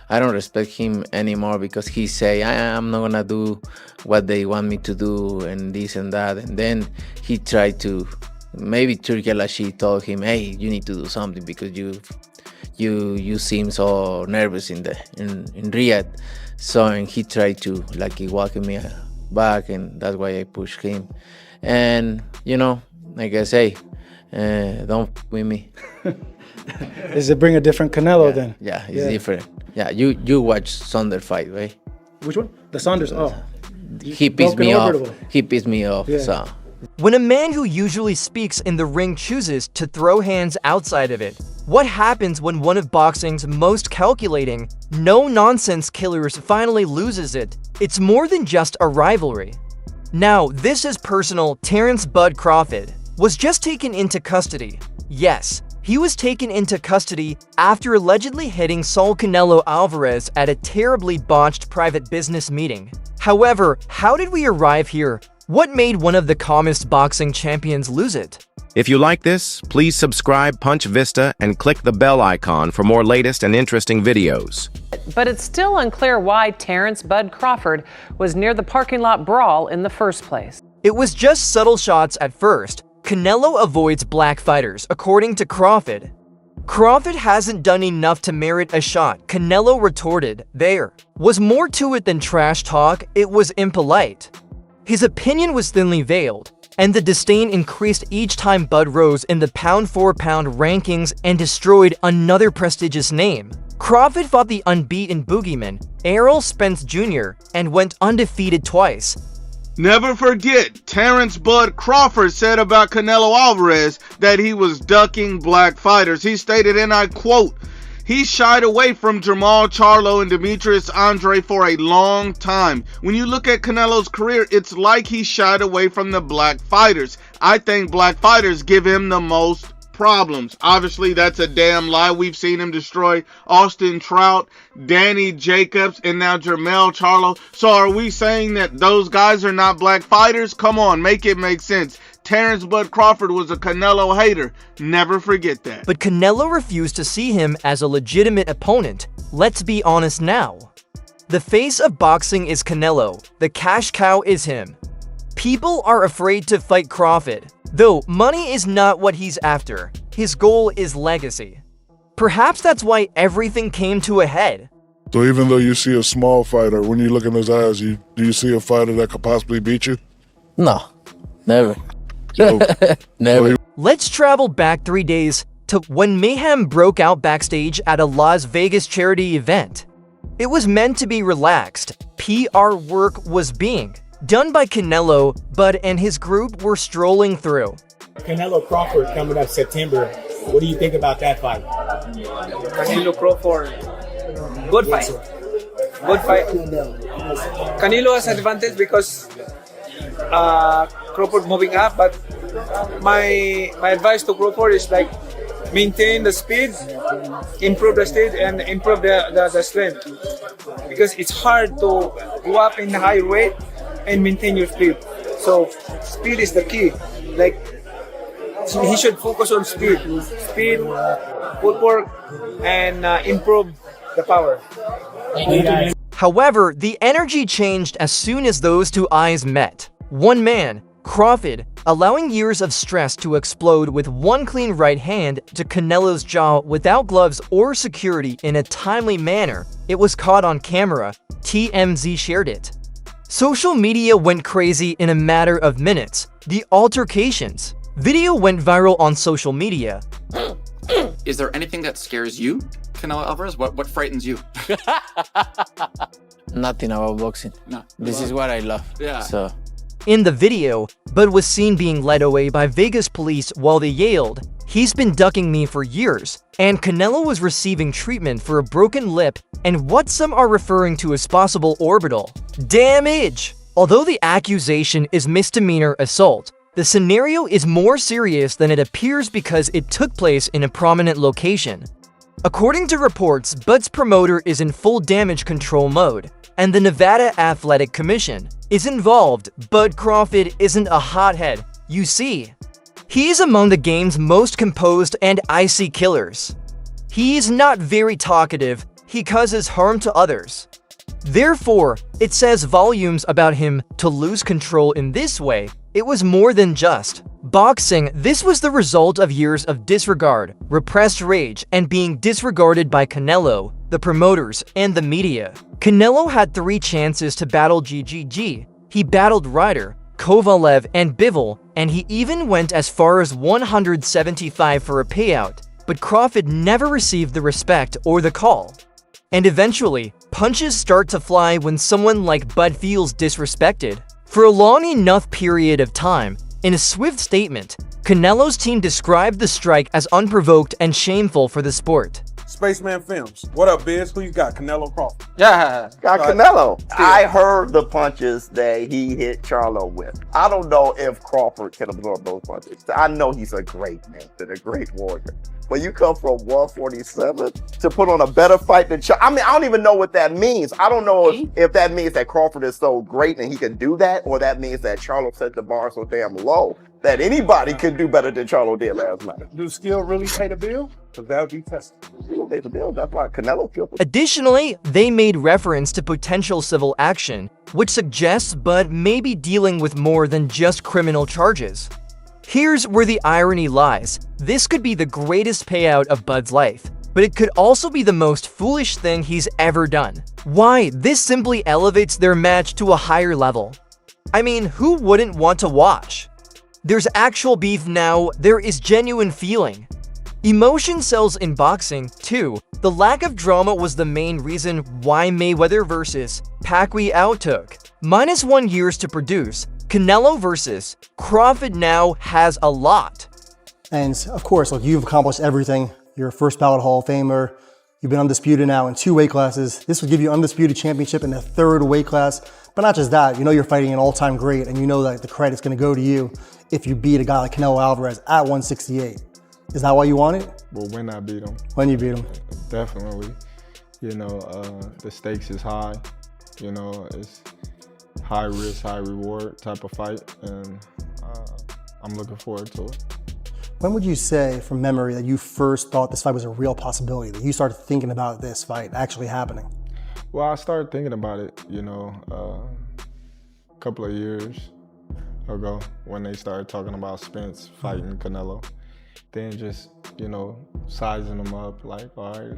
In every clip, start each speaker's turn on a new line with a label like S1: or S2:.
S1: I don't respect him anymore because he say I'm not gonna do what they want me to do and this and that, and then he tried to, maybe Turkey Al-Ashi told him, hey, you need to do something because you seem so nervous in Riyadh. So, and he tried to like he walking me back, and that's why I pushed him. And like I say, don't with me.
S2: Does it bring a different Canelo then?
S1: Yeah, it's different. Yeah, you watch Saunders fight, right?
S2: Which one? The Saunders. Oh,
S1: he pissed me off. He pissed me off.
S2: Yeah.
S1: So.
S3: When a man who usually speaks in the ring chooses to throw hands outside of it, what happens when one of boxing's most calculating, no-nonsense killers finally loses it? It's more than just a rivalry. Now, this is personal. Terence "Bud" Crawford was just taken into custody. Yes, he was taken into custody after allegedly hitting Saul Canelo Alvarez at a terribly botched private business meeting. However, how did we arrive here? What made one of the calmest boxing champions lose it?
S4: If you like this, please subscribe Punch Vista and click the bell icon for more latest and interesting videos.
S5: But it's still unclear why Terence "Bud" Crawford was near the parking lot brawl in the first place.
S3: It was just subtle shots at first. Canelo avoids black fighters, according to Crawford. Crawford hasn't done enough to merit a shot, Canelo retorted. There was more to it than trash talk, it was impolite. His opinion was thinly veiled, and the disdain increased each time Bud rose in the pound-for-pound rankings and destroyed another prestigious name. Crawford fought the unbeaten boogeyman, Errol Spence Jr., and went undefeated twice.
S6: Never forget, Terence "Bud" Crawford said about Canelo Alvarez that he was ducking black fighters. He stated, and I quote, "He shied away from Jamal Charlo and Demetrius Andre for a long time. When you look at Canelo's career, it's like he shied away from the black fighters. I think black fighters give him the most problems." Obviously, that's a damn lie. We've seen him destroy Austin Trout, Danny Jacobs, and now Jermell Charlo. So are we saying that those guys are not black fighters? Come on, make it make sense. Terence "Bud" Crawford was a Canelo hater. Never forget that.
S3: But Canelo refused to see him as a legitimate opponent. Let's be honest now. The face of boxing is Canelo. The cash cow is him. People are afraid to fight Crawford. Though money is not what he's after, his goal is legacy. Perhaps that's why everything came to a head.
S7: So even though you see a small fighter, when you look in his eyes, do you see a fighter that could possibly beat you?
S1: No, never.
S7: So,
S1: Never.
S3: Let's travel back 3 days to when mayhem broke out backstage at a Las Vegas charity event. It was meant to be relaxed. PR work was being done by Canelo, Bud and his group were strolling through.
S8: Canelo Crawford coming up September. What do you think about that fight?
S9: Canelo Crawford, good fight. Good fight. Canelo has advantage because Crawford moving up, but my advice to Crawford is like maintain the speed, improve the speed, and improve the strength, because it's hard to go up in the higher weight and maintain your speed. So speed is the key. Like he should focus on speed, footwork, and improve the power.
S3: However, the energy changed as soon as those two eyes met. One man, Crawford, allowing years of stress to explode with one clean right hand to Canelo's jaw without gloves or security in a timely manner. It was caught on camera. TMZ shared it. Social media went crazy in a matter of minutes. The altercations. Video went viral on social media.
S10: Is there anything that scares you, Canelo Alvarez? What frightens you?
S1: Nothing about boxing.
S10: No.
S1: This is what I love.
S10: Yeah.
S1: So.
S3: In the video, Bud was seen being led away by Vegas police while they yelled, "He's been ducking me for years," and Canelo was receiving treatment for a broken lip and what some are referring to as possible orbital damage. Although the accusation is misdemeanor assault, the scenario is more serious than it appears because it took place in a prominent location. According to reports, Bud's promoter is in full damage control mode, and the Nevada Athletic Commission is involved. Bud Crawford isn't a hothead, you see. He's among the game's most composed and icy killers. He's not very talkative, he causes harm to others. Therefore, it says volumes about him to lose control in this way. It was more than just boxing. This was the result of years of disregard, repressed rage, and being disregarded by Canelo, the promoters, and the media. Canelo had 3 chances to battle GGG. He battled Ryder, Kovalev, and Bivol, and he even went as far as 175 for a payout, but Crawford never received the respect or the call. And eventually, punches start to fly when someone like Bud feels disrespected. For a long enough period of time, in a swift statement, Canelo's team described the strike as unprovoked and shameful for the sport.
S11: Spaceman Films. What up, Biz? Who you got? Canelo Crawford.
S12: Yeah, got Canelo. I heard the punches that he hit Charlo with. I don't know if Crawford can absorb those punches. I know he's a great man and a great warrior. But you come from 147 to put on a better fight than Charlo. I mean, I don't even know what that means. I don't know if that means that Crawford is so great and he can do that, or that means that Charlo set the bar so damn low that anybody could do better than Charlo did last night.
S11: Do skill really pay the bill? Because that would be tested.
S12: Skill pay the bill. That's why Canelo killed him.
S3: Additionally, they made reference to potential civil action, which suggests Bud may be dealing with more than just criminal charges. Here's where the irony lies. This could be the greatest payout of Bud's life, but it could also be the most foolish thing he's ever done. Why? This simply elevates their match to a higher level. I mean, who wouldn't want to watch? There's actual beef now, there is genuine feeling. Emotion sells in boxing, too. The lack of drama was the main reason why Mayweather vs. Pacquiao took -1 years to produce. Canelo versus Crawford now has a lot.
S13: And of course, look, you've accomplished everything. You're a first ballot Hall of Famer. You've been undisputed now in 2 weight classes. This would give you undisputed championship in the 3rd weight class. But not just that, you know you're fighting an all-time great, and you know that the credit's gonna go to you if you beat a guy like Canelo Alvarez at 168. Is that why you want it?
S14: Well, when I beat him.
S13: When you beat him.
S14: Definitely. You know, the stakes is high. You know, it's high risk, high reward type of fight, and I'm looking forward to it.
S13: When would you say, from memory, that you first thought this fight was a real possibility, that you started thinking about this fight actually happening?
S14: Well, I started thinking about it, you know, a couple of years ago when they started talking about Spence fighting Canelo. Then just, you know, sizing him up, like, all right,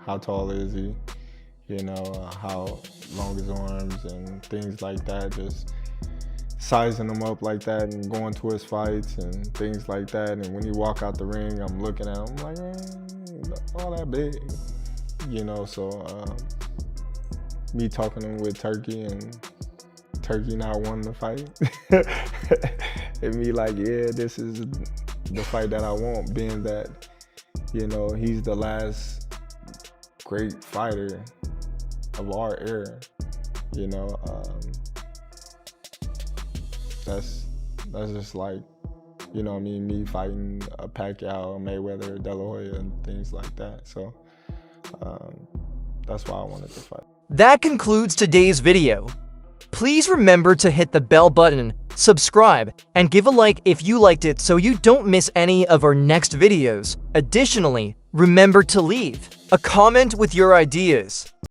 S14: how tall is he? You know, how long his arms and things like that, just sizing him up like that and going to his fights and things like that. And when he walk out the ring, I'm looking at him like, all that big, you know, so me talking with Turkey and Turkey not wanting to fight, and me like, yeah, this is the fight that I want, being that, you know, he's the last great fighter of our era, you know. That's just like, you know what I mean, me fighting a Pacquiao, Mayweather, De La Hoya, and things like that. So that's why I wanted to fight.
S3: That concludes today's video. Please remember to hit the bell button, subscribe, and give a like if you liked it so you don't miss any of our next videos. Additionally, remember to leave a comment with your ideas.